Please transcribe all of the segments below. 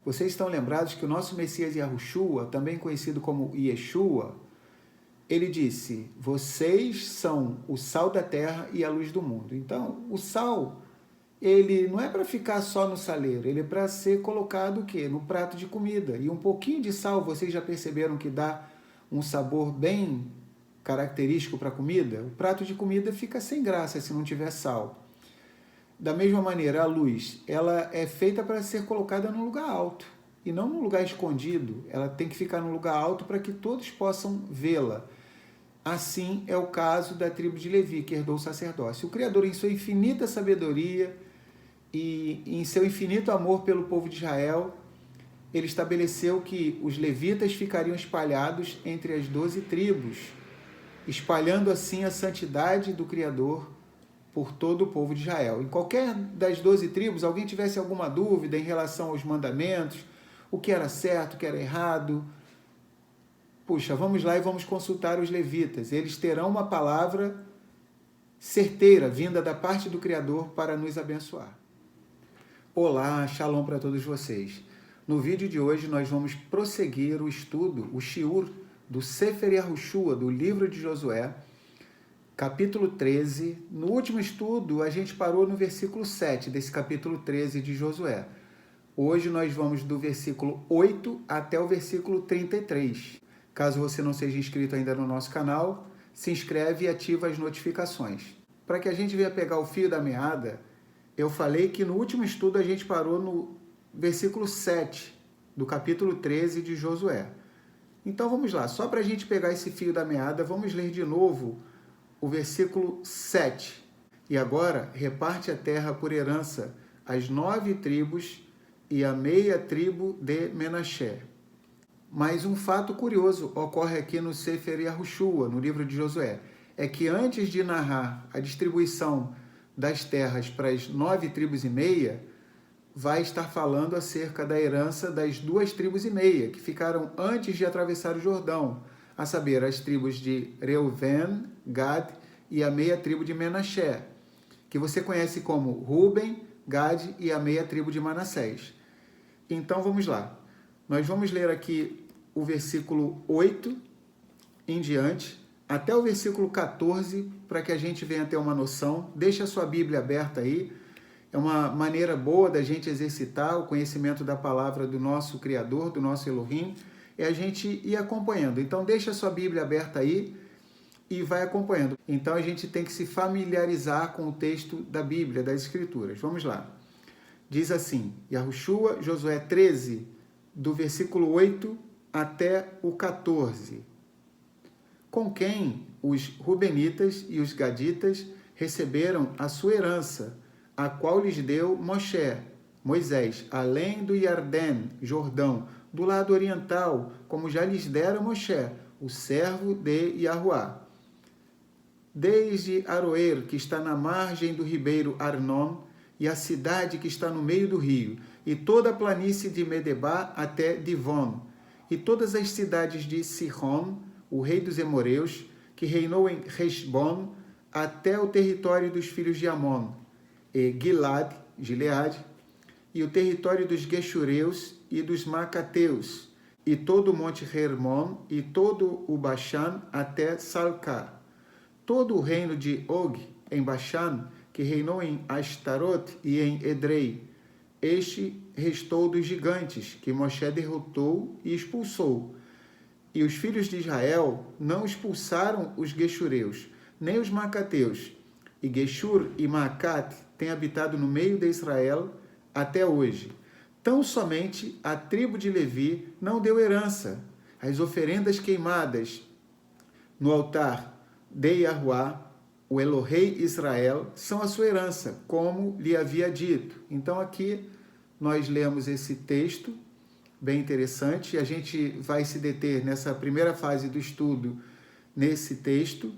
Vocês estão lembrados que o nosso Messias Yahushua, também conhecido como Yeshua, ele disse, vocês são o sal da terra e a luz do mundo. Então, o sal, ele não é para ficar só no saleiro, ele é para ser colocado o quê? No prato de comida. E um pouquinho de sal, vocês já perceberam que dá um sabor bem característico para a comida? O prato de comida fica sem graça se não tiver sal. Da mesma maneira, a luz, ela é feita para ser colocada num lugar alto e não num lugar escondido. Ela tem que ficar num lugar alto para que todos possam vê-la. Assim é o caso da tribo de Levi, que herdou o sacerdócio. O Criador, em sua infinita sabedoria e em seu infinito amor pelo povo de Israel, ele estabeleceu que os levitas ficariam espalhados entre as 12 tribos, espalhando assim a santidade do Criador por todo o povo de Israel. Em qualquer das 12 tribos, alguém tivesse alguma dúvida em relação aos mandamentos, o que era certo, o que era errado, puxa, vamos lá e vamos consultar os levitas. Eles terão uma palavra certeira, vinda da parte do Criador para nos abençoar. Olá, shalom para todos vocês. No vídeo de hoje nós vamos prosseguir o estudo, o shiur do Sefer Yahushua, do livro de Josué, capítulo 13. No último estudo a gente parou no versículo 7 desse capítulo 13 de Josué. Hoje nós vamos do versículo 8 até o versículo 33. Caso você não seja inscrito ainda no nosso canal, se inscreve e ativa as notificações. Para que a gente venha pegar o fio da meada, eu falei que no último estudo a gente parou no versículo 7 do capítulo 13 de Josué. Então vamos lá, só para a gente pegar esse fio da meada, vamos ler de novo o versículo 7. E agora, reparte a terra por herança às 9 tribos e a meia tribo de Menaché. Mas um fato curioso ocorre aqui no Sefer Yahushua, no livro de Josué, é que antes de narrar a distribuição das terras para as 9 tribos e meia, vai estar falando acerca da herança das 2 tribos e meia, que ficaram antes de atravessar o Jordão, a saber, as tribos de Reuven, Gad e a meia tribo de Menaché, que você conhece como Ruben, Gad e a meia tribo de Manassés. Então vamos lá. Nós vamos ler aqui o versículo 8 em diante, até o versículo 14, para que a gente venha ter uma noção. Deixa a sua Bíblia aberta aí. É uma maneira boa da gente exercitar o conhecimento da palavra do nosso Criador, do nosso Elohim, é a gente ir acompanhando. Então deixa a sua Bíblia aberta aí e vai acompanhando. Então a gente tem que se familiarizar com o texto da Bíblia, das Escrituras. Vamos lá. Diz assim, Yahushua, Josué 13, do versículo 8 até o 14. Com quem os Rubenitas e os Gaditas receberam a sua herança, a qual lhes deu Moisés, além do Iardém, Jordão, do lado oriental, como já lhes dera Moshe, o servo de Yahuá. Desde Aroer, que está na margem do ribeiro Arnon, e a cidade que está no meio do rio, e toda a planície de Medebá até Divon, e todas as cidades de Sihon, o rei dos Emoreus, que reinou em Heshbon, até o território dos filhos de Amon, e Gilad, Gileade, e o território dos Geshureus e dos Macateus, e todo o monte Hermon, e todo o Bashan até Salcar. Todo o reino de Og, em Bashan, que reinou em Ashtaroth e em Edrei. Este restou dos gigantes, que Moshe derrotou e expulsou. E os filhos de Israel não expulsaram os Geshureus, nem os Macateus. E Geshur e Maacat têm habitado no meio de Israel até hoje. Tão somente a tribo de Levi não deu herança. As oferendas queimadas no altar de Yahuá, o Elohei Israel, são a sua herança, como lhe havia dito. Então aqui nós lemos esse texto, bem interessante, a gente vai se deter nessa primeira fase do estudo, nesse texto.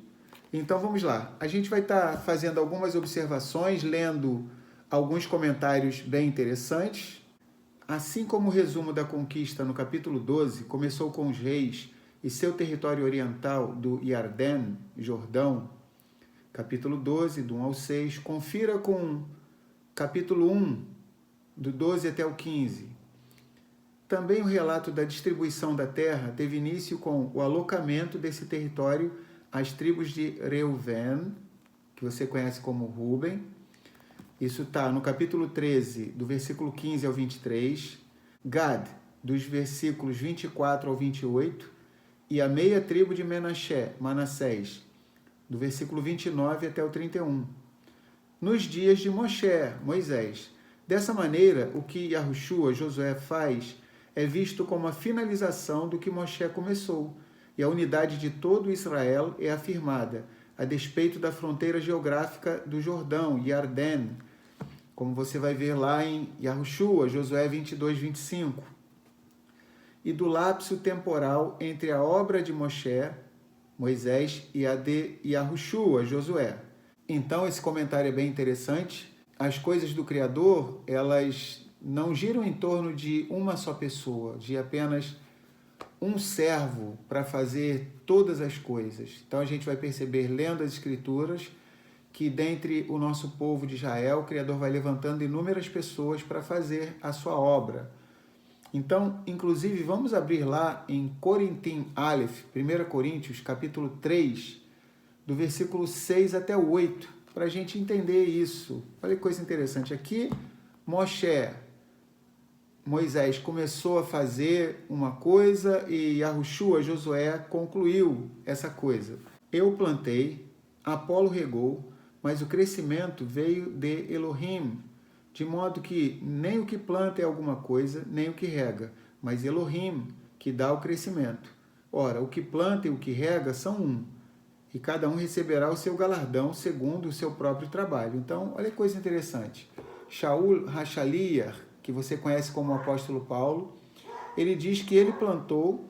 Então vamos lá, a gente vai estar fazendo algumas observações, lendo alguns comentários bem interessantes. Assim como o resumo da conquista no capítulo 12 começou com os reis e seu território oriental do Iardém, Jordão, capítulo 12, do 1 ao 6, confira com capítulo 1, do 12 até o 15. também o relato da distribuição da terra teve início com o alocamento desse território às tribos de Reuven, que você conhece como Ruben. Isso está no capítulo 13, do versículo 15 ao 23. Gad, dos versículos 24 ao 28. E a meia tribo de Manassés, do versículo 29 até o 31. Nos dias de Moisés. Dessa maneira, o que Yahushua, Josué, faz é visto como a finalização do que Moshe começou, e a unidade de todo Israel é afirmada, a despeito da fronteira geográfica do Jordão, Yarden, como você vai ver lá em Yahushua, Josué 22, 25, e do lapso temporal entre a obra de Moisés, e a de Yahushua, Josué. Então, esse comentário é bem interessante. As coisas do Criador, elas não giram em torno de uma só pessoa, de apenas um servo para fazer todas as coisas. Então, a gente vai perceber, lendo as Escrituras, que dentre o nosso povo de Israel, o Criador vai levantando inúmeras pessoas para fazer a sua obra. Então, inclusive, vamos abrir lá em Corintim Aleph, 1 Coríntios, capítulo 3, do versículo 6 até o 8, para a gente entender isso. Olha que coisa interessante. Aqui, Moisés começou a fazer uma coisa e Yahushua, Josué, concluiu essa coisa. Eu plantei, Apolo regou, mas o crescimento veio de Elohim, de modo que nem o que planta é alguma coisa, nem o que rega, mas Elohim, que dá o crescimento. Ora, o que planta e o que rega são um, e cada um receberá o seu galardão segundo o seu próprio trabalho. Então, olha que coisa interessante. Shaul Hashaliah, que você conhece como o apóstolo Paulo, ele diz que ele plantou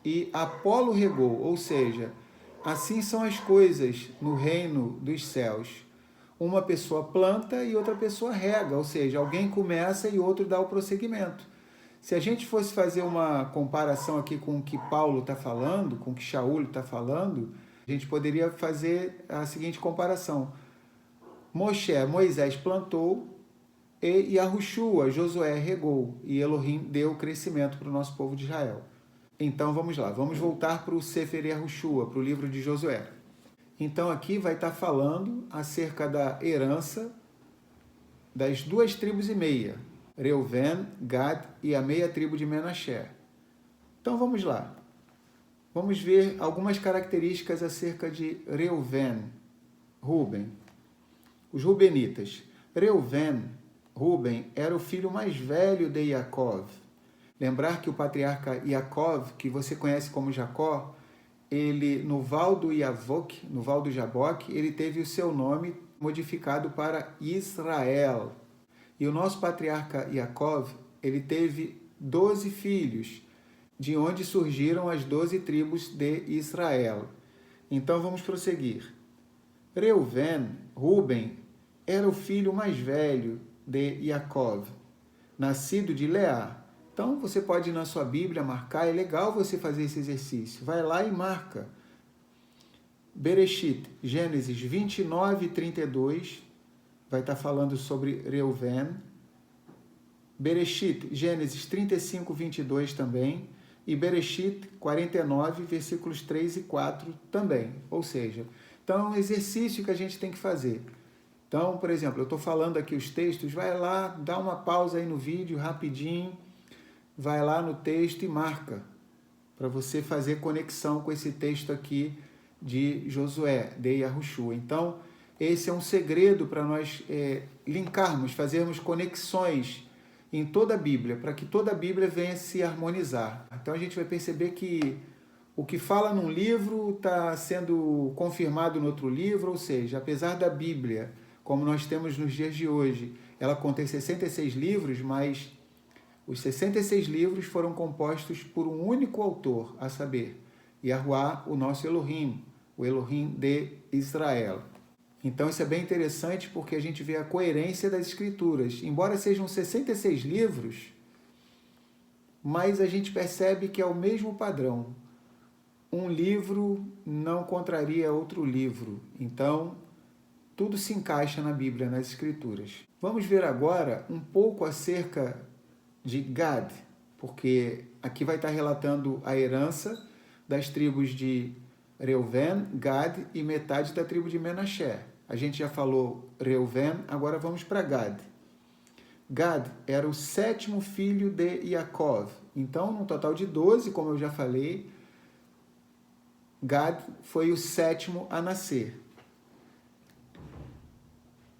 e Apolo regou, ou seja, assim são as coisas no reino dos céus. Uma pessoa planta e outra pessoa rega, ou seja, alguém começa e outro dá o prosseguimento. Se a gente fosse fazer uma comparação aqui com o que Paulo está falando, com o que Shaul está falando, a gente poderia fazer a seguinte comparação. Moisés plantou e Yahushua, Josué, regou, e Elohim deu crescimento para o nosso povo de Israel. Então vamos lá, vamos voltar para o Sefer Yahushua, para o livro de Josué. Então aqui vai estar falando acerca da herança das 2 tribos e meia, Reuven, Gad e a meia tribo de Menaché. Então vamos lá. Vamos ver algumas características acerca de Reuven, Ruben. Os Rubenitas. Ruben, era o filho mais velho de Yaakov. Lembrar que o patriarca Yaakov, que você conhece como Jacó, ele, no Val do Yavok, no Val do Jaboque, ele teve o seu nome modificado para Israel. E o nosso patriarca Yaakov, ele teve 12 filhos, de onde surgiram as 12 tribos de Israel. Então vamos prosseguir. Ruben, era o filho mais velho de Yaakov, nascido de Leá. Então, você pode ir na sua Bíblia marcar, é legal você fazer esse exercício. Vai lá e marca. Bereshit, Gênesis 29, 32, vai estar falando sobre Reuven. Bereshit, Gênesis 35, 22 também. E Bereshit 49, versículos 3 e 4 também. Ou seja, então é um exercício que a gente tem que fazer. Então, por exemplo, eu estou falando aqui os textos, vai lá, dá uma pausa aí no vídeo rapidinho, vai lá no texto e marca, para você fazer conexão com esse texto aqui de Josué, de Yahushua. Então, esse é um segredo para nós linkarmos, fazermos conexões em toda a Bíblia, para que toda a Bíblia venha se harmonizar. Então, a gente vai perceber que o que fala num livro está sendo confirmado no outro livro, ou seja, apesar da Bíblia, como nós temos nos dias de hoje, ela contém 66 livros, mas os 66 livros foram compostos por um único autor, a saber, Yahuwah, o nosso Elohim, o Elohim de Israel. Então isso é bem interessante porque a gente vê a coerência das Escrituras. Embora sejam 66 livros, mas a gente percebe que é o mesmo padrão. Um livro não contraria outro livro. Então, tudo se encaixa na Bíblia, nas Escrituras. Vamos ver agora um pouco acerca de Gad. porque aqui vai estar relatando a herança das tribos de Reuven, Gad e metade da tribo de Menaché. A gente já falou Reuven, agora vamos para Gad. Gad era o 7º filho de Yaakov. Então, num total de 12, como eu já falei, Gad foi o 7º a nascer.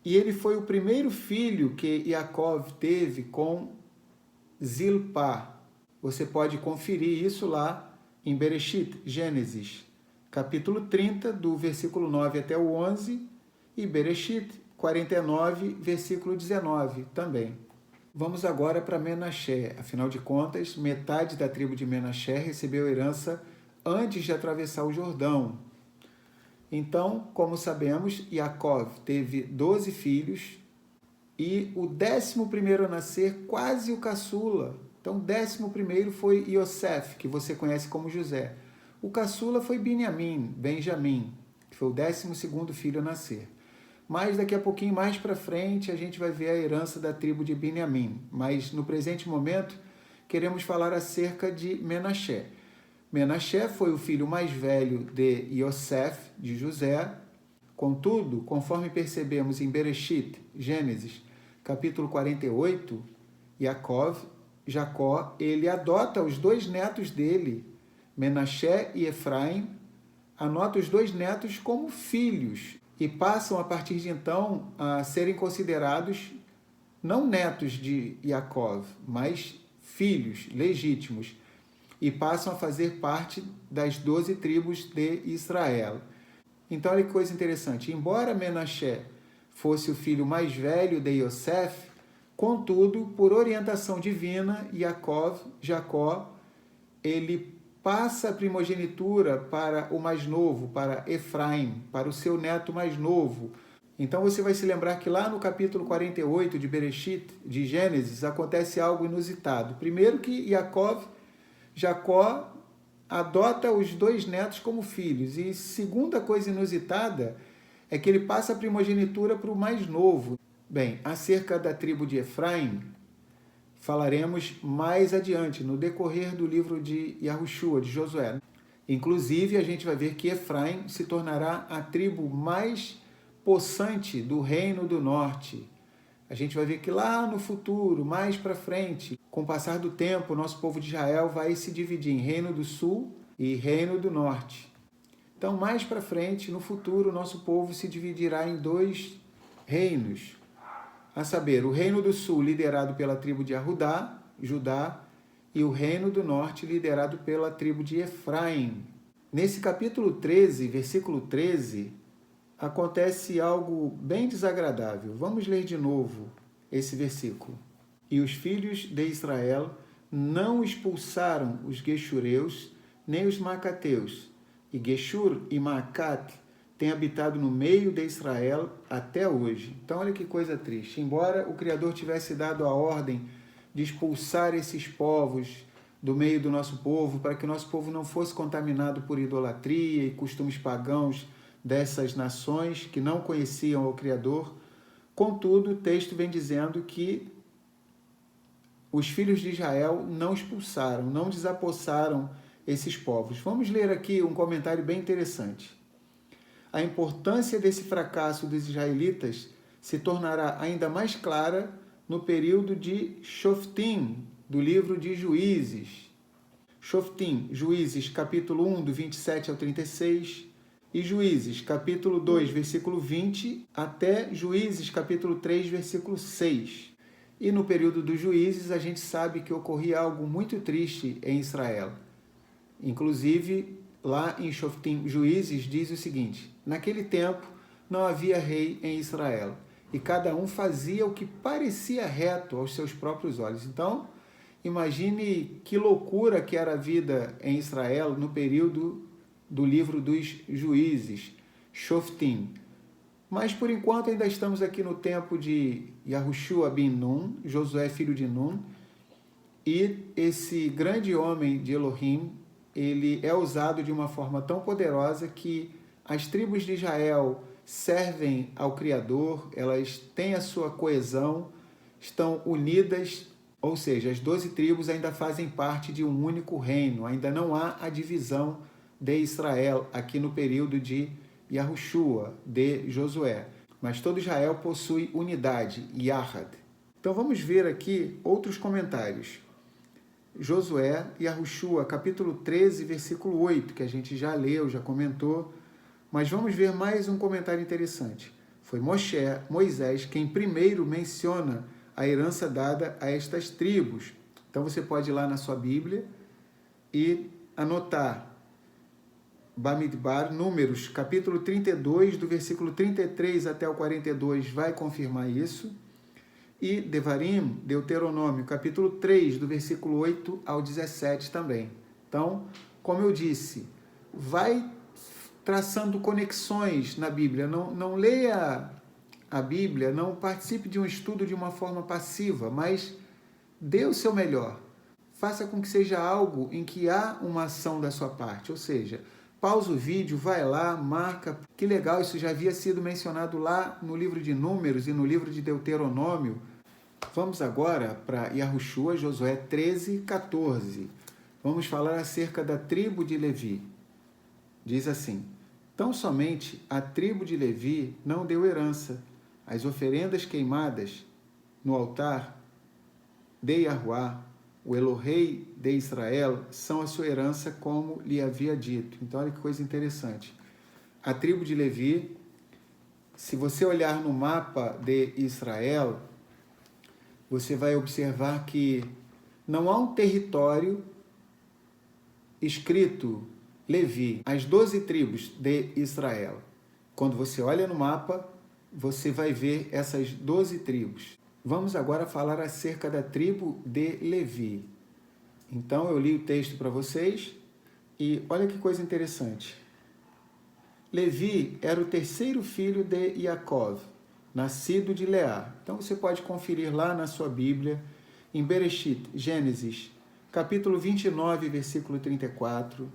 E ele foi o primeiro filho que Yaakov teve com Zilpá. Você pode conferir isso lá em Bereshit, Gênesis, capítulo 30, do versículo 9 até o 11, e Bereshit 49, versículo 19 também. Vamos agora para Menaché. Afinal de contas, metade da tribo de Menaché recebeu herança antes de atravessar o Jordão. Então, como sabemos, Yaakov teve 12 filhos e o 11º a nascer, quase o caçula. Então, o 11º foi Yosef, que você conhece como José. O caçula foi Benjamim, que foi o 12º filho a nascer. Mas daqui a pouquinho, mais para frente, a gente vai ver a herança da tribo de Benjamim. Mas no presente momento, queremos falar acerca de Menaché. Menaché foi o filho mais velho de Yosef, de José. Contudo, conforme percebemos em Bereshit, Gênesis, capítulo 48, Jacó, ele adota os 2 netos dele, Menaché e Efraim, anota os 2 netos como filhos e passam a partir de então a serem considerados não netos de Yaakov, mas filhos legítimos, e passam a fazer parte das 12 tribos de Israel. Então, olha que coisa interessante. Embora Menaché fosse o filho mais velho de Yosef, contudo, por orientação divina, Jacó, ele passa a primogenitura para o mais novo, para Efraim, para o seu neto mais novo. Então, você vai se lembrar que lá no capítulo 48 de Bereshit, de Gênesis, acontece algo inusitado. Primeiro que Jacó adota os 2 netos como filhos. E segunda coisa inusitada é que ele passa a primogenitura para o mais novo. Bem, acerca da tribo de Efraim, falaremos mais adiante, no decorrer do livro de Yahushua, de Josué. Inclusive, a gente vai ver que Efraim se tornará a tribo mais possante do reino do norte. A gente vai ver que lá no futuro, mais para frente, com o passar do tempo, o nosso povo de Israel vai se dividir em Reino do Sul e Reino do Norte. Então, mais para frente, no futuro, o nosso povo se dividirá em 2 reinos, a saber, o Reino do Sul liderado pela tribo de Judá, e o Reino do Norte liderado pela tribo de Efraim. Nesse capítulo 13, versículo 13, acontece algo bem desagradável. Vamos ler de novo esse versículo. E os filhos de Israel não expulsaram os Geshureus, nem os Macateus. E Geshur e Maacat têm habitado no meio de Israel até hoje. Então, olha que coisa triste. Embora o Criador tivesse dado a ordem de expulsar esses povos do meio do nosso povo, para que o nosso povo não fosse contaminado por idolatria e costumes pagãos dessas nações que não conheciam o Criador, contudo, o texto vem dizendo que os filhos de Israel não expulsaram, não desapossaram esses povos. Vamos ler aqui um comentário bem interessante. A importância desse fracasso dos israelitas se tornará ainda mais clara no período de Shoftim, do livro de Juízes. Shoftim, Juízes, capítulo 1, do 27 ao 36, e Juízes, capítulo 2, versículo 20, até Juízes, capítulo 3, versículo 6. E no período dos Juízes, a gente sabe que ocorria algo muito triste em Israel. Inclusive, lá em Shoftim, Juízes, diz o seguinte: naquele tempo não havia rei em Israel, e cada um fazia o que parecia reto aos seus próprios olhos. Então, imagine que loucura que era a vida em Israel no período do livro dos Juízes, Shoftim. Mas, por enquanto, ainda estamos aqui no tempo de Yahushua bin Nun, Josué, filho de Nun, e esse grande homem de Elohim, ele é usado de uma forma tão poderosa que as tribos de Israel servem ao Criador, elas têm a sua coesão, estão unidas Ou seja, as 12 tribos ainda fazem parte de um único reino, ainda não há a divisão de Israel aqui no período de Yahushua, de Josué. Mas todo Israel possui unidade, Yahad. Então vamos ver aqui outros comentários. Josué, Yahushua, capítulo 13, versículo 8, que a gente já leu, já comentou. Mas vamos ver mais um comentário interessante. Foi Moisés quem primeiro menciona a herança dada a estas tribos. Então você pode ir lá na sua Bíblia e anotar Bamidbar, Números, capítulo 32, do versículo 33 até o 42, vai confirmar isso. E Devarim, Deuteronômio, capítulo 3, do versículo 8 ao 17 também. Então, como eu disse, vai traçando conexões na Bíblia. Não leia a Bíblia, não participe de um estudo de uma forma passiva, mas dê o seu melhor. Faça com que seja algo em que há uma ação da sua parte, ou seja, pausa o vídeo, vai lá, marca. Que legal, isso já havia sido mencionado lá no livro de Números e no livro de Deuteronômio. Vamos agora para Yahushua, Josué 13, 14. Vamos falar acerca da tribo de Levi. Diz assim: tão somente a tribo de Levi não deu herança. As oferendas queimadas no altar de Yahuá, o Elohei de Israel, são a sua herança, como lhe havia dito. Então, olha que coisa interessante. A tribo de Levi, se você olhar no mapa de Israel, você vai observar que não há um território escrito Levi, as 12 tribos de Israel. Quando você olha no mapa, você vai ver essas 12 tribos. Vamos agora falar acerca da tribo de Levi. Então, eu li o texto para vocês e olha que coisa interessante. Levi era o terceiro filho de Yaakov, nascido de Leá. Então, você pode conferir lá na sua Bíblia, em Bereshit, Gênesis, capítulo 29, versículo 34,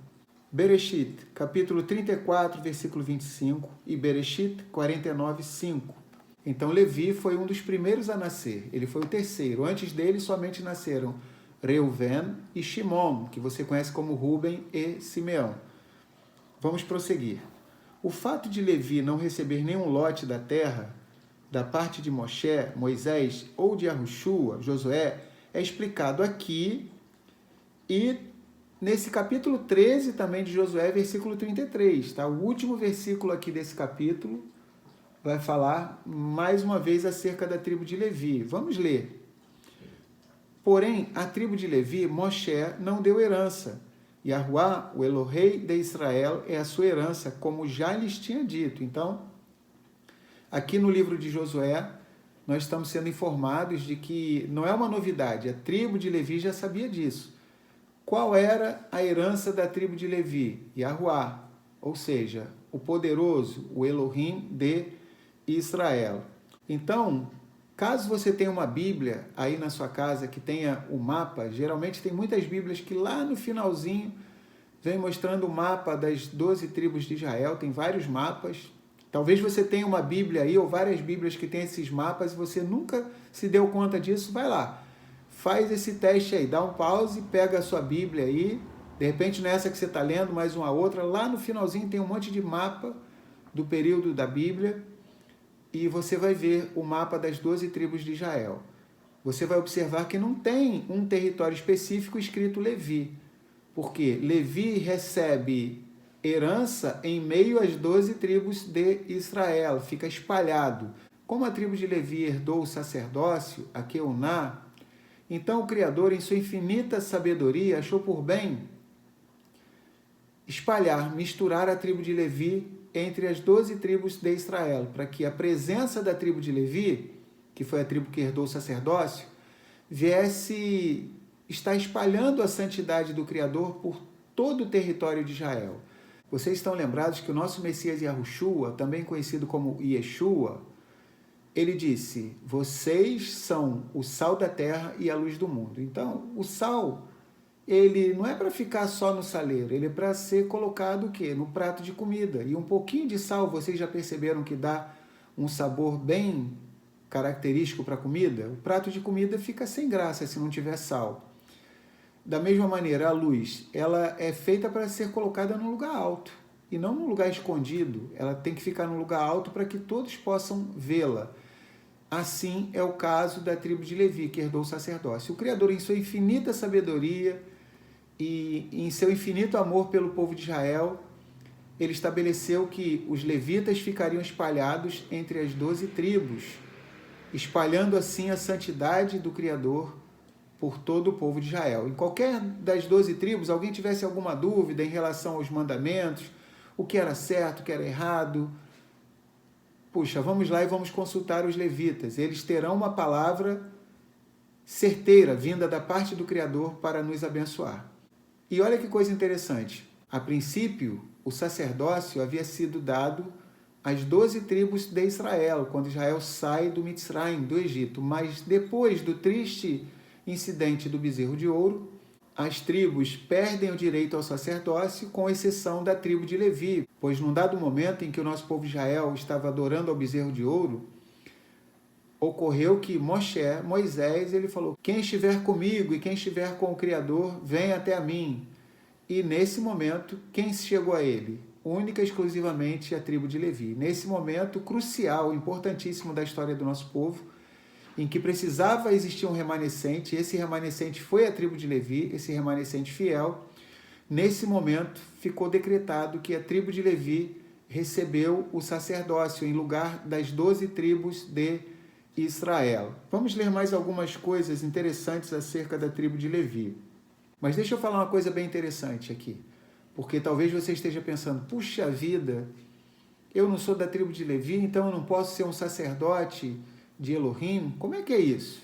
Bereshit, capítulo 34, versículo 25 e Bereshit 49, 5. Então, Levi foi um dos primeiros a nascer. Ele foi o terceiro. Antes dele, somente nasceram Reuven e Shimon, que você conhece como Ruben e Simeão. Vamos prosseguir. O fato de Levi não receber nenhum lote da terra, da parte de Moshe, Moisés ou de Yahushua, Josué, é explicado aqui e nesse capítulo 13 também de Josué, versículo 33. Tá? O último versículo aqui desse capítulo vai falar mais uma vez acerca da tribo de Levi. Vamos ler. Porém, a tribo de Levi, Moshe não deu herança. Yahuá, o Elohei de Israel, é a sua herança, como já lhes tinha dito. Então, aqui no livro de Josué, nós estamos sendo informados de que não é uma novidade, a tribo de Levi já sabia disso. Qual era a herança da tribo de Levi? Yahuá, ou seja, o poderoso, o Elohim de Israel. Então, caso você tenha uma Bíblia aí na sua casa que tenha o mapa, geralmente tem muitas Bíblias que lá no finalzinho vem mostrando o mapa das 12 tribos de Israel, tem vários mapas. Talvez você tenha uma Bíblia aí ou várias Bíblias que tem esses mapas e você nunca se deu conta disso, vai lá. Faz esse teste aí, dá um pause, pega a sua Bíblia aí, de repente não é essa que você está lendo, mas uma outra, lá no finalzinho tem um monte de mapa do período da Bíblia, e você vai ver o mapa das 12 tribos de Israel. Você vai observar que não tem um território específico escrito Levi, porque Levi recebe herança em meio às 12 tribos de Israel, fica espalhado. Como a tribo de Levi herdou o sacerdócio, a Keuná, então o Criador, em sua infinita sabedoria, achou por bem espalhar, misturar a tribo de Levi entre as 12 tribos de Israel, para que a presença da tribo de Levi, que foi a tribo que herdou o sacerdócio, viesse estar espalhando a santidade do Criador por todo o território de Israel. Vocês estão lembrados que o nosso Messias Yahushua, também conhecido como Yeshua, ele disse: vocês são o sal da terra e a luz do mundo. Então, o sal, ele não é para ficar só no saleiro, ele é para ser colocado o quê? No prato de comida. E um pouquinho de sal, vocês já perceberam que dá um sabor bem característico para a comida, o prato de comida fica sem graça se não tiver sal. Da mesma maneira, a luz, ela é feita para ser colocada num lugar alto e não num lugar escondido. Ela tem que ficar num lugar alto para que todos possam vê-la. Assim é o caso da tribo de Levi, que herdou o sacerdócio. O Criador, em sua infinita sabedoria e em seu infinito amor pelo povo de Israel, ele estabeleceu que os levitas ficariam espalhados entre as 12 tribos, espalhando assim a santidade do Criador por todo o povo de Israel. Em qualquer das 12 tribos, alguém tivesse alguma dúvida em relação aos mandamentos, o que era certo, o que era errado, puxa, vamos lá e vamos consultar os levitas. Eles terão uma palavra certeira, vinda da parte do Criador para nos abençoar. E olha que coisa interessante. A princípio, o sacerdócio havia sido dado às 12 tribos de Israel, quando Israel sai do Mitzrayim, do Egito. Mas depois do triste incidente do bezerro de ouro, as tribos perdem o direito ao sacerdócio, com exceção da tribo de Levi, pois num dado momento em que o nosso povo de Israel estava adorando ao bezerro de ouro, ocorreu que Moisés, ele falou: quem estiver comigo e quem estiver com o Criador, vem até a mim. E nesse momento, quem chegou a ele? Única e exclusivamente a tribo de Levi. Nesse momento crucial, importantíssimo da história do nosso povo, em que precisava existir um remanescente, esse remanescente foi a tribo de Levi, esse remanescente fiel. Nesse momento, ficou decretado que a tribo de Levi recebeu o sacerdócio em lugar das 12 tribos de Israel. Vamos ler mais algumas coisas interessantes acerca da tribo de Levi. Mas deixa eu falar uma coisa bem interessante aqui, porque talvez você esteja pensando: puxa vida, eu não sou da tribo de Levi, então eu não posso ser um sacerdote de Elohim? Como é que é isso?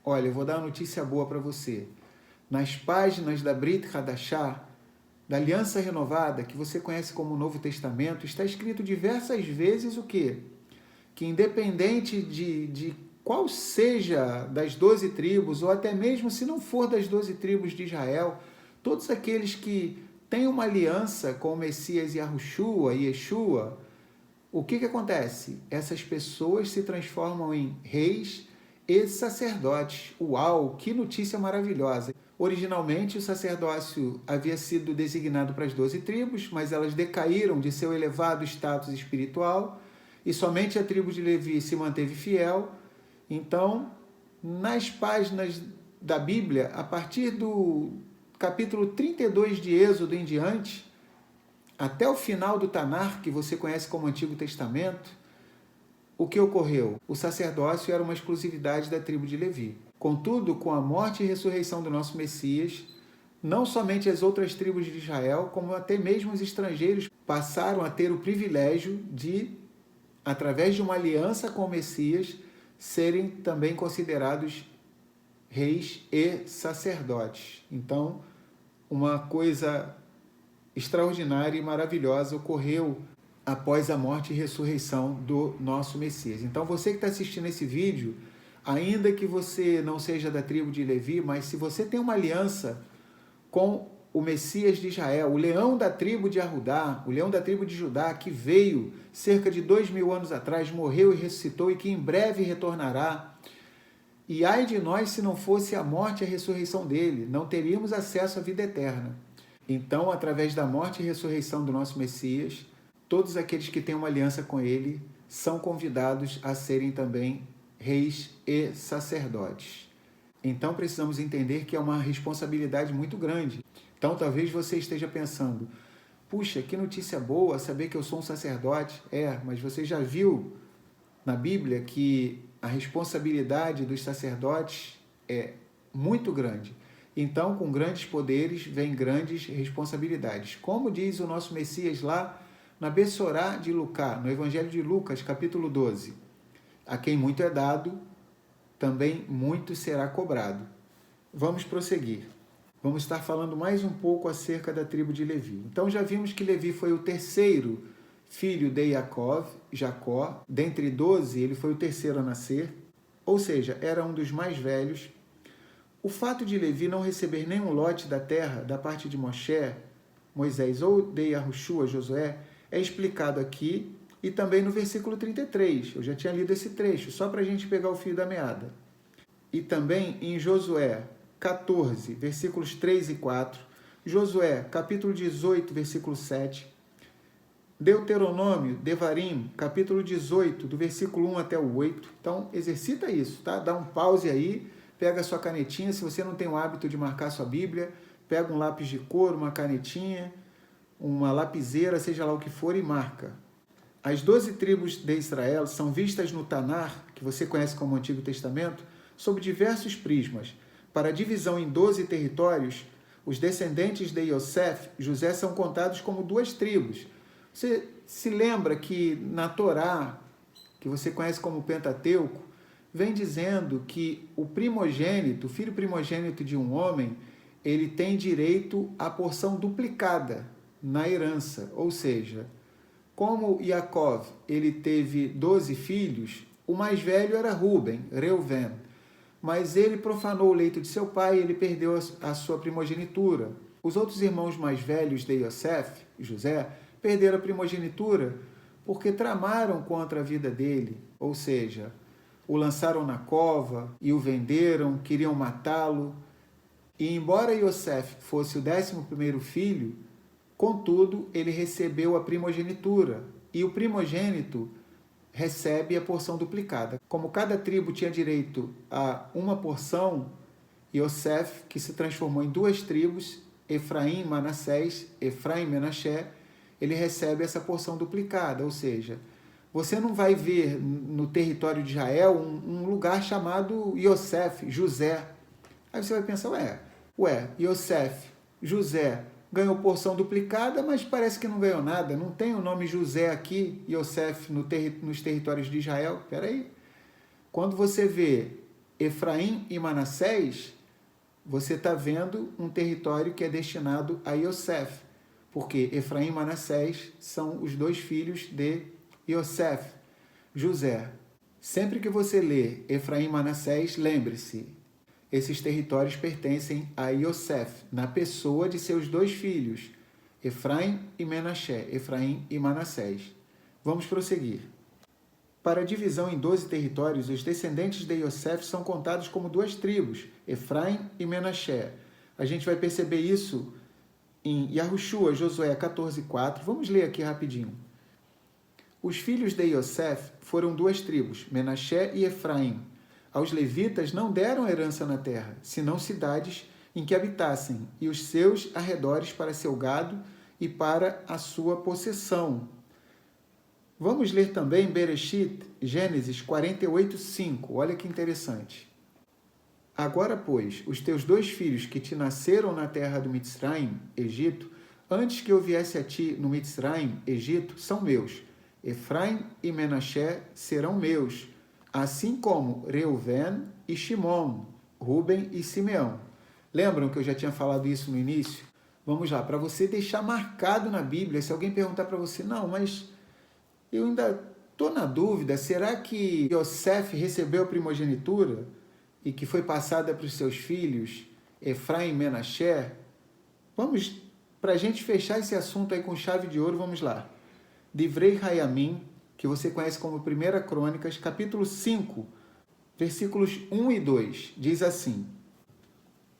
Olha, eu vou dar uma notícia boa para você. Nas páginas da Brit Hadashah, da Aliança Renovada, que você conhece como Novo Testamento, está escrito diversas vezes o quê? Que independente de qual seja das 12 tribos, ou até mesmo se não for das 12 tribos de Israel, todos aqueles que têm uma aliança com o Messias Yahushua e Yeshua, o que acontece? Essas pessoas se transformam em reis e sacerdotes. Uau, que notícia maravilhosa! Originalmente, o sacerdócio havia sido designado para as 12 tribos, mas elas decaíram de seu elevado status espiritual e somente a tribo de Levi se manteve fiel. Então, nas páginas da Bíblia, a partir do capítulo 32 de Êxodo em diante, até o final do Tanar, que você conhece como Antigo Testamento, o que ocorreu? O sacerdócio era uma exclusividade da tribo de Levi. Contudo, com a morte e ressurreição do nosso Messias, não somente as outras tribos de Israel, como até mesmo os estrangeiros passaram a ter o privilégio de, através de uma aliança com o Messias, serem também considerados reis e sacerdotes. Então, uma coisa extraordinária e maravilhosa ocorreu após a morte e ressurreição do nosso Messias. Então, você que está assistindo esse vídeo, ainda que você não seja da tribo de Levi, mas se você tem uma aliança com o Messias de Israel, o leão da tribo de Arudá, o leão da tribo de Judá, que veio cerca de 2000 anos atrás, morreu e ressuscitou e que em breve retornará. E ai de nós se não fosse a morte e a ressurreição dele, não teríamos acesso à vida eterna. Então, através da morte e ressurreição do nosso Messias, todos aqueles que têm uma aliança com ele são convidados a serem também reis e sacerdotes. Então, precisamos entender que é uma responsabilidade muito grande. Então, talvez você esteja pensando: puxa, que notícia boa saber que eu sou um sacerdote. Mas você já viu na Bíblia que a responsabilidade dos sacerdotes é muito grande. Então, com grandes poderes, vem grandes responsabilidades. Como diz o nosso Messias lá na Bessorá de Lucas, no Evangelho de Lucas, capítulo 12. A quem muito é dado, também muito será cobrado. Vamos prosseguir. Vamos estar falando mais um pouco acerca da tribo de Levi. Então, já vimos que Levi foi o terceiro filho de Jacó. Dentre 12, ele foi o terceiro a nascer, ou seja, era um dos mais velhos. O fato de Levi não receber nenhum lote da terra da parte de Moisés ou de Yahushua, Josué, é explicado aqui e também no versículo 33. Eu já tinha lido esse trecho, só para a gente pegar o fio da meada. E também em Josué 14, versículos 3 e 4, Josué capítulo 18, versículo 7, Deuteronômio, Devarim, capítulo 18, do versículo 1 até o 8. Então, exercita isso, tá? Dá um pause aí, pega a sua canetinha. Se você não tem o hábito de marcar sua Bíblia, pega um lápis de cor, uma canetinha, uma lapiseira, seja lá o que for, e marca. As 12 tribos de Israel são vistas no Tanar, que você conhece como Antigo Testamento, sob diversos prismas. Para a divisão em 12 territórios, os descendentes de Yosef, José, são contados como 2 tribos. Você se lembra que na Torá, que você conhece como Pentateuco, vem dizendo que o primogênito, o filho primogênito de um homem, ele tem direito à porção duplicada na herança. Ou seja, como Yaakov ele teve 12 filhos, o mais velho era Ruben, Reuven, mas ele profanou o leito de seu pai e ele perdeu a sua primogenitura. Os outros irmãos mais velhos de Yosef, José, perderam a primogenitura porque tramaram contra a vida dele, ou seja, o lançaram na cova e o venderam, queriam matá-lo. E embora Yosef fosse o 11º filho, contudo, ele recebeu a primogenitura, e o primogênito recebe a porção duplicada. Como cada tribo tinha direito a uma porção, Yosef, que se transformou em 2 tribos, Efraim, Manassés, Efraim, Menaché, ele recebe essa porção duplicada, ou seja, você não vai ver no território de Israel um lugar chamado Yosef, José. Aí você vai pensar, Yosef, José, ganhou porção duplicada, mas parece que não ganhou nada, não tem o nome José aqui, Yosef, nos territórios de Israel. Espera aí. Quando você vê Efraim e Manassés, você está vendo um território que é destinado a Yosef, porque Efraim e Manassés são os 2 filhos de Yosef, José. Sempre que você lê Efraim e Manassés, lembre-se, esses territórios pertencem a Yosef, na pessoa de seus 2 filhos, Efraim e Menaché, Efraim e Manassés. Vamos prosseguir. Para a divisão em 12 territórios, os descendentes de Yosef são contados como 2 tribos, Efraim e Menaché. A gente vai perceber isso em Yahushua, Josué 14:4. Vamos ler aqui rapidinho. Os filhos de Yosef foram 2 tribos, Menaché e Efraim. Aos levitas não deram herança na terra, senão cidades em que habitassem, e os seus arredores para seu gado e para a sua possessão. Vamos ler também Bereshit, Gênesis 48:5. Olha que interessante. Agora, pois, os teus 2 filhos que te nasceram na terra do Mitzraim, Egito, antes que eu viesse a ti no Mitzraim, Egito, são meus. Efraim e Menaché serão meus, assim como Reuven e Shimon, Ruben e Simeão. Lembram que eu já tinha falado isso no início? Vamos lá, para você deixar marcado na Bíblia, se alguém perguntar para você, não, mas eu ainda estou na dúvida, será que Yosef recebeu a primogenitura e que foi passada para os seus filhos, Efraim e Menaché? Vamos, para a gente fechar esse assunto aí com chave de ouro, vamos lá. Divrei Hayamim, que você conhece como 1 Crônicas, capítulo 5, versículos 1 e 2, diz assim: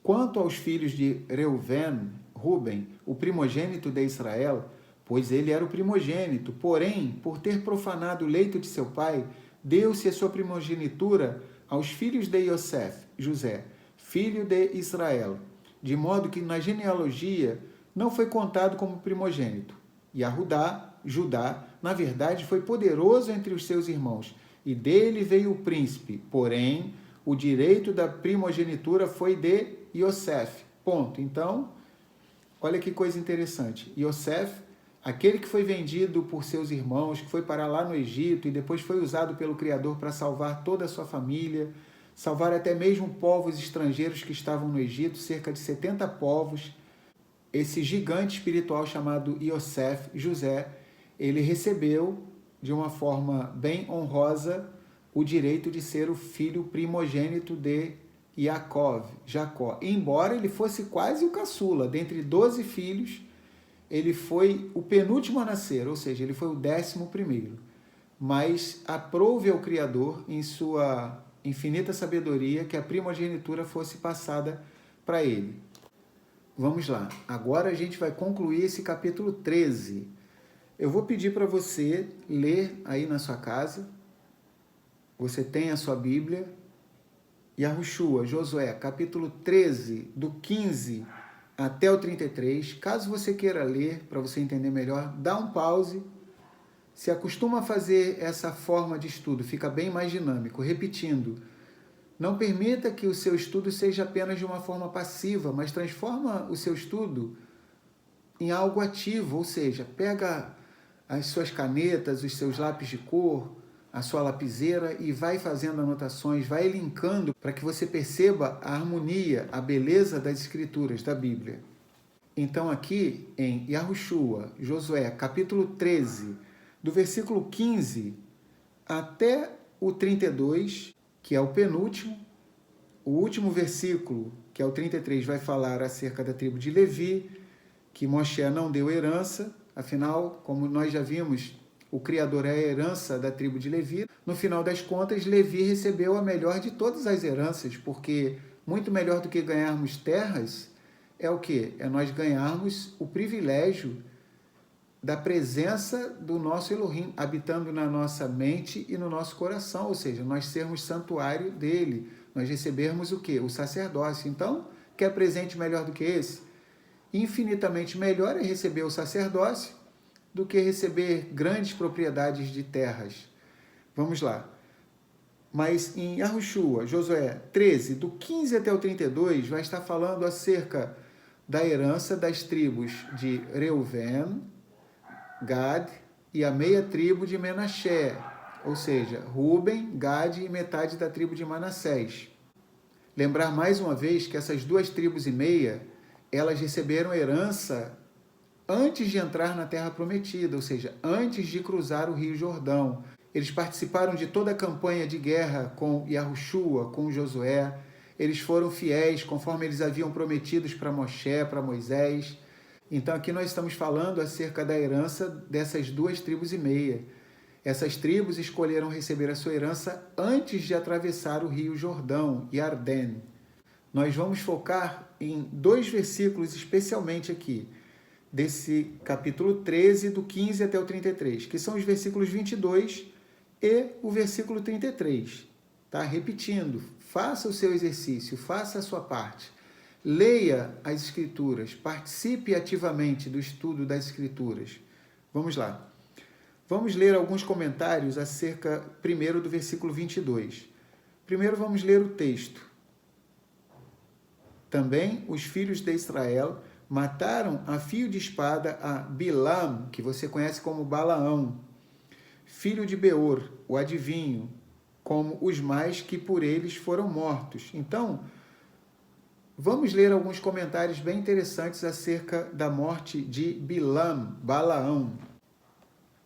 Quanto aos filhos de Reuven, Ruben, o primogênito de Israel, pois ele era o primogênito, porém, por ter profanado o leito de seu pai, deu-se a sua primogenitura aos filhos de Yosef, José, filho de Israel, de modo que na genealogia não foi contado como primogênito. E Judá, na verdade, foi poderoso entre os seus irmãos, e dele veio o príncipe, porém, o direito da primogenitura foi de Yosef. Ponto. Então, olha que coisa interessante. Yosef, aquele que foi vendido por seus irmãos, que foi parar lá no Egito e depois foi usado pelo Criador para salvar toda a sua família, salvar até mesmo povos estrangeiros que estavam no Egito, cerca de 70 povos. Esse gigante espiritual chamado Yosef, José, ele recebeu de uma forma bem honrosa o direito de ser o filho primogênito de Jacó. Embora ele fosse quase o caçula, dentre 12 filhos, ele foi o penúltimo a nascer, ou seja, ele foi o 11º. mas aprouve ao Criador, em sua infinita sabedoria, que a primogenitura fosse passada para ele. Vamos lá, agora a gente vai concluir esse capítulo 13. Eu vou pedir para você ler aí na sua casa, você tem a sua Bíblia, Yahushua, Josué, capítulo 13, do 15 até o 33. Caso você queira ler, para você entender melhor, dá um pause. Se acostuma a fazer essa forma de estudo, fica bem mais dinâmico. Repetindo, não permita que o seu estudo seja apenas de uma forma passiva, mas transforma o seu estudo em algo ativo, ou seja, pega as suas canetas, os seus lápis de cor, a sua lapiseira e vai fazendo anotações, vai linkando para que você perceba a harmonia, a beleza das escrituras da Bíblia. Então aqui em Yahushua, Josué, capítulo 13, do versículo 15 até o 32, que é o penúltimo, o último versículo, que é o 33, vai falar acerca da tribo de Levi, que Moshe não deu herança, afinal, como nós já vimos, o Criador é a herança da tribo de Levi. No final das contas, Levi recebeu a melhor de todas as heranças, porque muito melhor do que ganharmos terras, é o quê? É nós ganharmos o privilégio da presença do nosso Elohim, habitando na nossa mente e no nosso coração, ou seja, nós sermos santuário dele, nós recebermos o quê? O sacerdócio. Então, quer presente melhor do que esse? Infinitamente melhor é receber o sacerdócio do que receber grandes propriedades de terras. Vamos lá. Mas em Yahushua, Josué 13, do 15 até o 32, vai estar falando acerca da herança das tribos de Reuven, Gad e a meia tribo de Menaché, ou seja, Ruben, Gad e metade da tribo de Manassés. Lembrar mais uma vez que essas duas tribos e meia, elas receberam herança antes de entrar na Terra Prometida, ou seja, antes de cruzar o Rio Jordão. Eles participaram de toda a campanha de guerra com Yahushua, com Josué. Eles foram fiéis, conforme eles haviam prometidos para Moshe, para Moisés. Então, aqui nós estamos falando acerca da herança dessas duas tribos e meia. Essas tribos escolheram receber a sua herança antes de atravessar o Rio Jordão, Yarden. Nós vamos focar em dois versículos especialmente aqui, desse capítulo 13, do 15 até o 33, que são os versículos 22 e o versículo 33. Tá? Repetindo, faça o seu exercício, faça a sua parte. Leia as Escrituras, participe ativamente do estudo das Escrituras. Vamos lá. Vamos ler alguns comentários acerca, primeiro, do versículo 22. Primeiro vamos ler o texto. Também os filhos de Israel mataram a fio de espada a Bilam, que você conhece como Balaão, filho de Beor, o adivinho, como os mais que por eles foram mortos. Então, vamos ler alguns comentários bem interessantes acerca da morte de Bilam, Balaão.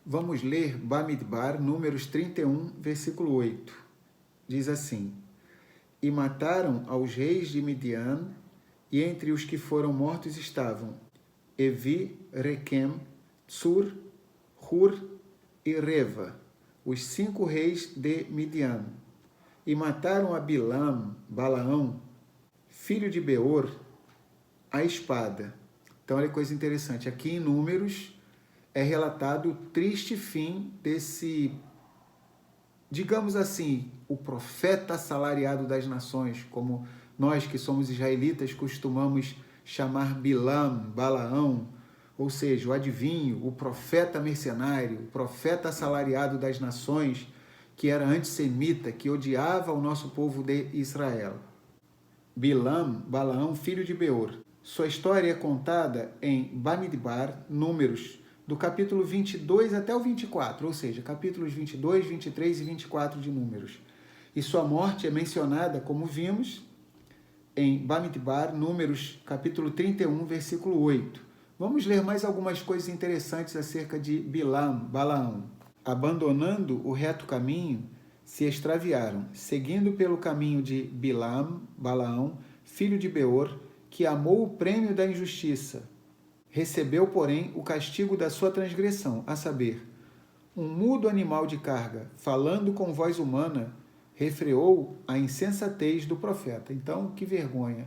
Vamos ler Bamidbar, Números 31, versículo 8. Diz assim: E mataram aos reis de Midian, e entre os que foram mortos estavam Evi, Requem, Tsur, Hur e Reva, os 5 reis de Midian. E mataram a Bilam, Balaão, filho de Beor, a espada. Então, olha que coisa interessante. Aqui em Números é relatado o triste fim desse, digamos assim, o profeta assalariado das nações, como nós que somos israelitas costumamos chamar Bilam, Balaão, ou seja, o adivinho, o profeta mercenário, o profeta assalariado das nações, que era antissemita, que odiava o nosso povo de Israel. Bilam, Balaão, filho de Beor. Sua história é contada em Bamidbar, Números, do capítulo 22 até o 24, ou seja, capítulos 22, 23 e 24 de Números. E sua morte é mencionada, como vimos, em Bamidbar, Números, capítulo 31, versículo 8. Vamos ler mais algumas coisas interessantes acerca de Bilam, Balaão. Abandonando o reto caminho, se extraviaram, seguindo pelo caminho de Bilam, Balaão, filho de Beor, que amou o prêmio da injustiça. Recebeu, porém, o castigo da sua transgressão, a saber, Um mudo animal de carga, falando com voz humana, refreou a insensatez do profeta. Então, que vergonha.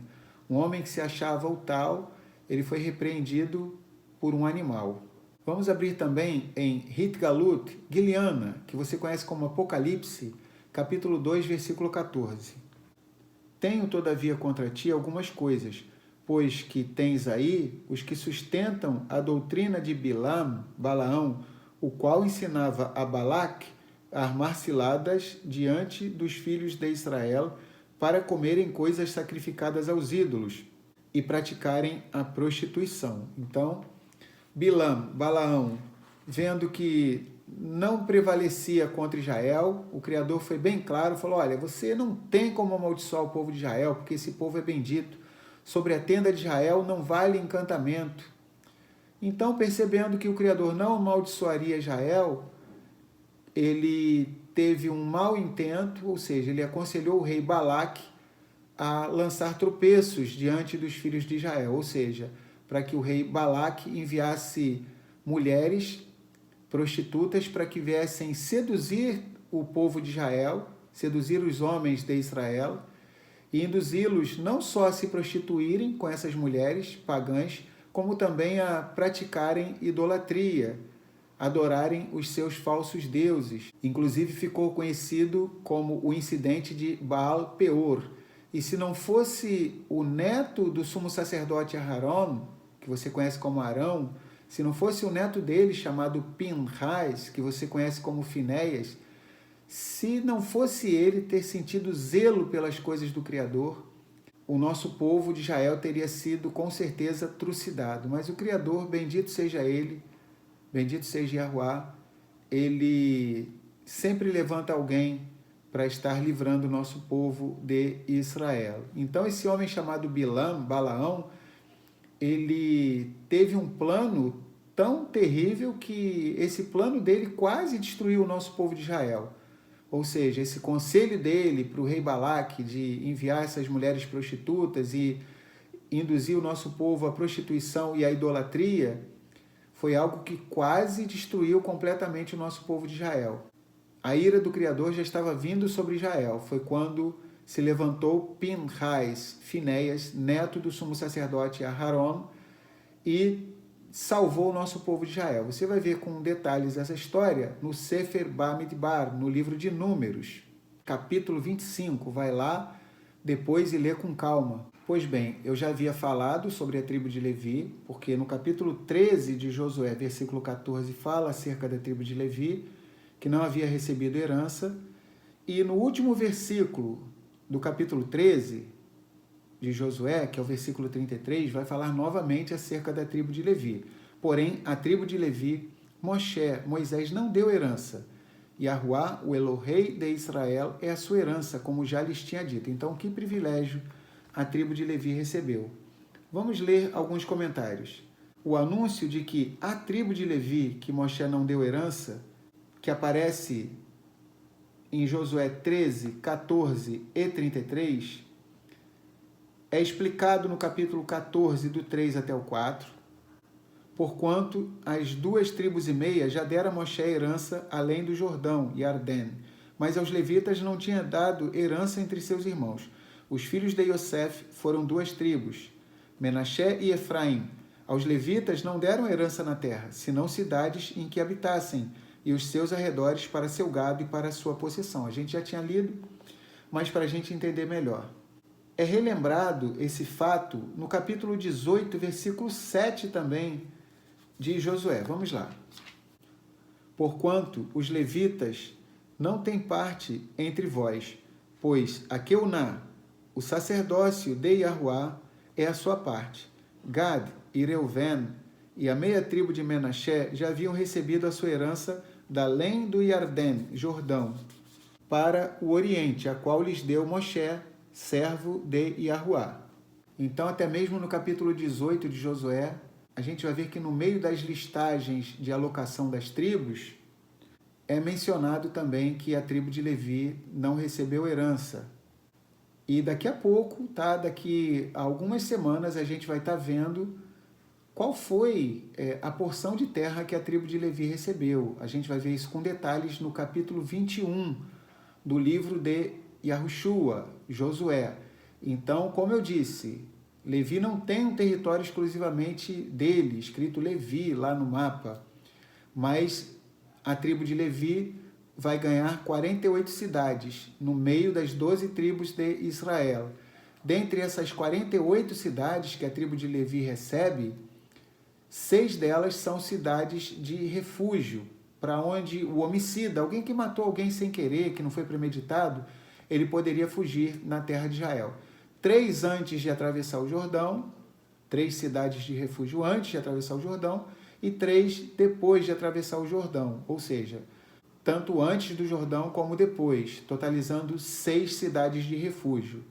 Um homem que se achava o tal, ele foi repreendido por um animal. Vamos abrir também em Hitgalut, Guiliana, que você conhece como Apocalipse, capítulo 2, versículo 14. Tenho, todavia, contra ti algumas coisas, pois que tens aí os que sustentam a doutrina de Balaão, o qual ensinava a Balaque a armar ciladas diante dos filhos de Israel para comerem coisas sacrificadas aos ídolos e praticarem a prostituição. Então, Balaão, vendo que não prevalecia contra Israel, o Criador foi bem claro, falou, olha, você não tem como amaldiçoar o povo de Israel, porque esse povo é bendito. Sobre a tenda de Israel não vale encantamento. Então, percebendo que o Criador não amaldiçoaria Israel, ele teve um mau intento, ou seja, ele aconselhou o rei Balaque a lançar tropeços diante dos filhos de Israel, ou seja, para que o rei Balaque enviasse mulheres prostitutas para que viessem seduzir o povo de Israel, seduzir os homens de Israel e induzi-los não só a se prostituírem com essas mulheres pagãs, como também a praticarem idolatria, adorarem os seus falsos deuses. Inclusive ficou conhecido como o incidente de Baal Peor. E se não fosse o neto do sumo sacerdote Aharon, que você conhece como Arão, se não fosse o neto dele chamado Pinhas, que você conhece como Finéias, se não fosse ele ter sentido zelo pelas coisas do Criador, o nosso povo de Israel teria sido com certeza trucidado. Mas o Criador, bendito seja ele, bendito seja Yahuwá, ele sempre levanta alguém para estar livrando o nosso povo de Israel. Então esse homem chamado Balaão, ele teve um plano tão terrível que esse plano dele quase destruiu o nosso povo de Israel. Ou seja, esse conselho dele para o rei Balaque de enviar essas mulheres prostitutas e induzir o nosso povo à prostituição e à idolatria, foi algo que quase destruiu completamente o nosso povo de Israel. A ira do Criador já estava vindo sobre Israel. Foi quando se levantou Pinhas, Finéias, neto do sumo sacerdote Aharon, e salvou o nosso povo de Israel. Você vai ver com detalhes essa história no Sefer Bamidbar, no livro de Números, capítulo 25. Vai lá depois e lê com calma. Pois bem, eu já havia falado sobre a tribo de Levi, porque no capítulo 13 de Josué, versículo 14, fala acerca da tribo de Levi, que não havia recebido herança, e no último versículo do capítulo 13 de Josué, que é o versículo 33, vai falar novamente acerca da tribo de Levi. Porém, a tribo de Levi, Moisés não deu herança. Yahuwá, o Elohei de Israel, é a sua herança, como já lhes tinha dito. Então, que privilégio a tribo de Levi recebeu. Vamos ler alguns comentários. O anúncio de que a tribo de Levi, que Moshe não deu herança, que aparece em Josué 13, 14 e 33, é explicado no capítulo 14, do 3 até o 4, porquanto as 2 tribos e meia já deram a Moshe herança além do Jordão e Ardém, mas aos levitas não tinha dado herança entre seus irmãos. Os filhos de Yosef foram 2 tribos, Menaché e Efraim. Aos levitas não deram herança na terra, senão cidades em que habitassem, e os seus arredores para seu gado e para a sua possessão. A gente já tinha lido, mas para a gente entender melhor. É relembrado esse fato no capítulo 18, versículo 7 também, de Josué. Vamos lá. Porquanto os levitas não têm parte entre vós, pois a Keuná, o sacerdócio de Yahuwá, é a sua parte. Gad e Reuven e a meia tribo de Menaché já haviam recebido a sua herança da além do Iardém, Jordão, para o oriente, a qual lhes deu Moshe, servo de Yahuwá. Então, até mesmo no capítulo 18 de Josué, a gente vai ver que no meio das listagens de alocação das tribos, é mencionado também que a tribo de Levi não recebeu herança. E daqui a pouco, daqui a algumas semanas, a gente vai estar vendo qual foi a porção de terra que a tribo de Levi recebeu. A gente vai ver isso com detalhes no capítulo 21 do livro de Yahushua, Josué. Então, como eu disse, Levi não tem um território exclusivamente dele, escrito Levi lá no mapa, mas a tribo de Levi vai ganhar 48 cidades no meio das 12 tribos de Israel. Dentre essas 48 cidades que a tribo de Levi recebe, 6 delas são cidades de refúgio, para onde o homicida, alguém que matou alguém sem querer, que não foi premeditado, ele poderia fugir na terra de Israel. 3 antes de atravessar o Jordão, 3 cidades de refúgio antes de atravessar o Jordão, e 3 depois de atravessar o Jordão, ou seja, tanto antes do Jordão como depois, totalizando 6 cidades de refúgio.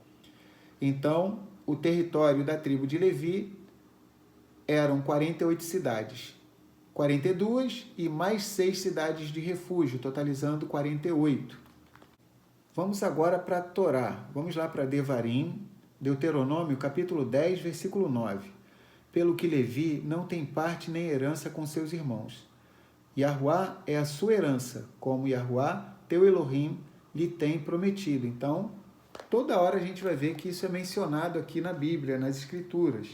Então, o território da tribo de Levi eram 48 cidades, 42 e mais 6 cidades de refúgio, totalizando 48. Vamos agora para a Torá. Vamos lá para Devarim, Deuteronômio, capítulo 10, versículo 9. Pelo que Levi não tem parte nem herança com seus irmãos. Yahuá é a sua herança, como Yahuá, teu Elohim, lhe tem prometido. Então, toda hora a gente vai ver que isso é mencionado aqui na Bíblia, nas Escrituras.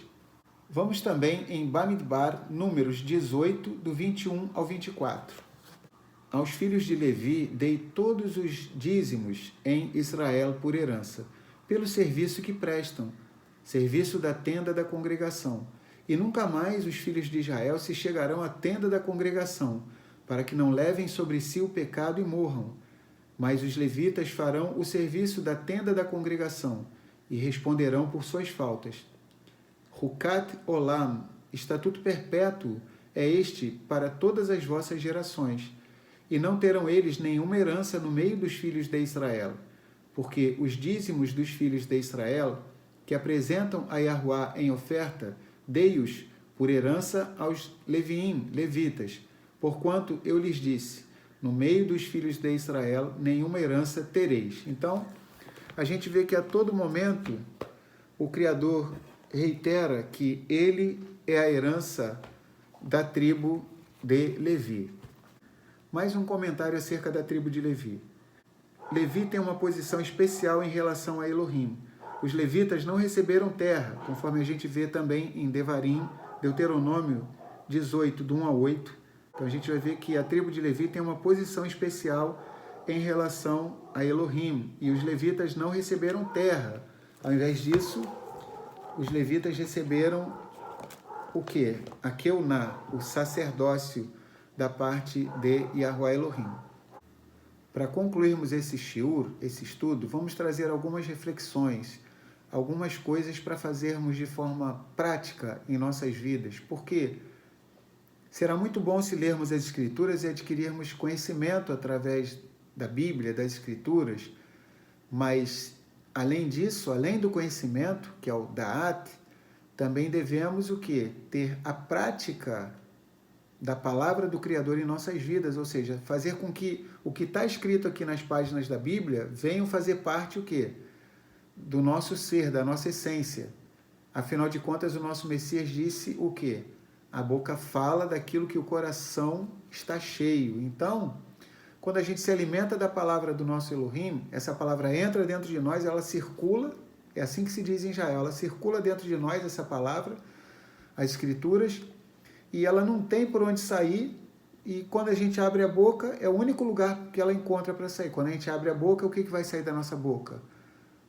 Vamos também em Bamidbar, Números 18, do 21 ao 24. Aos filhos de Levi dei todos os dízimos em Israel por herança, pelo serviço que prestam, serviço da tenda da congregação. E nunca mais os filhos de Israel se chegarão à tenda da congregação, para que não levem sobre si o pecado e morram. Mas os levitas farão o serviço da tenda da congregação e responderão por suas faltas. Hukat Olam, estatuto perpétuo, é este para todas as vossas gerações. E não terão eles nenhuma herança no meio dos filhos de Israel, porque os dízimos dos filhos de Israel, que apresentam a Yahuá em oferta, dei-os por herança aos levitas, porquanto eu lhes disse, no meio dos filhos de Israel nenhuma herança tereis. Então, a gente vê que a todo momento o Criador reitera que ele é a herança da tribo de Levi. Mais um comentário acerca da tribo de Levi. Levi tem uma posição especial em relação a Elohim. Os levitas não receberam terra, conforme a gente vê também em Devarim, Deuteronômio 18, do 1 a 8. Então a gente vai ver que a tribo de Levi tem uma posição especial em relação a Elohim. E os levitas não receberam terra. Ao invés disso, os levitas receberam o quê? A Keuná, o sacerdócio da parte de Yahuá Elohim. Para concluirmos esse shiur, esse estudo, vamos trazer algumas reflexões, algumas coisas para fazermos de forma prática em nossas vidas, porque será muito bom se lermos as Escrituras e adquirirmos conhecimento através da Bíblia, das Escrituras, mas, além disso, além do conhecimento, que é o Da'at, também devemos o quê? Ter a prática da palavra do Criador em nossas vidas, ou seja, fazer com que o que está escrito aqui nas páginas da Bíblia venham fazer parte o quê? Do nosso ser, da nossa essência. Afinal de contas, o nosso Messias disse o quê? A boca fala daquilo que o coração está cheio. Então, quando a gente se alimenta da palavra do nosso Elohim, essa palavra entra dentro de nós, ela circula, é assim que se diz em Israel, ela circula dentro de nós, essa palavra, as Escrituras, e ela não tem por onde sair, e quando a gente abre a boca, é o único lugar que ela encontra para sair. Quando a gente abre a boca, o que vai sair da nossa boca?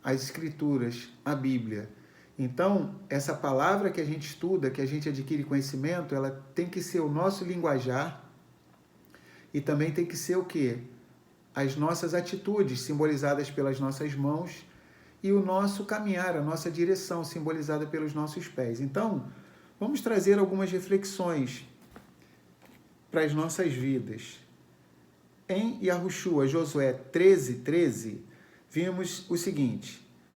As Escrituras, a Bíblia. Então, essa palavra que a gente estuda, que a gente adquire conhecimento, ela tem que ser o nosso linguajar e também tem que ser o quê? As nossas atitudes, simbolizadas pelas nossas mãos, e o nosso caminhar, a nossa direção, simbolizada pelos nossos pés. Então, vamos trazer algumas reflexões para as nossas vidas. Em Yahushua, Josué 13, 13, vimos o seguinte: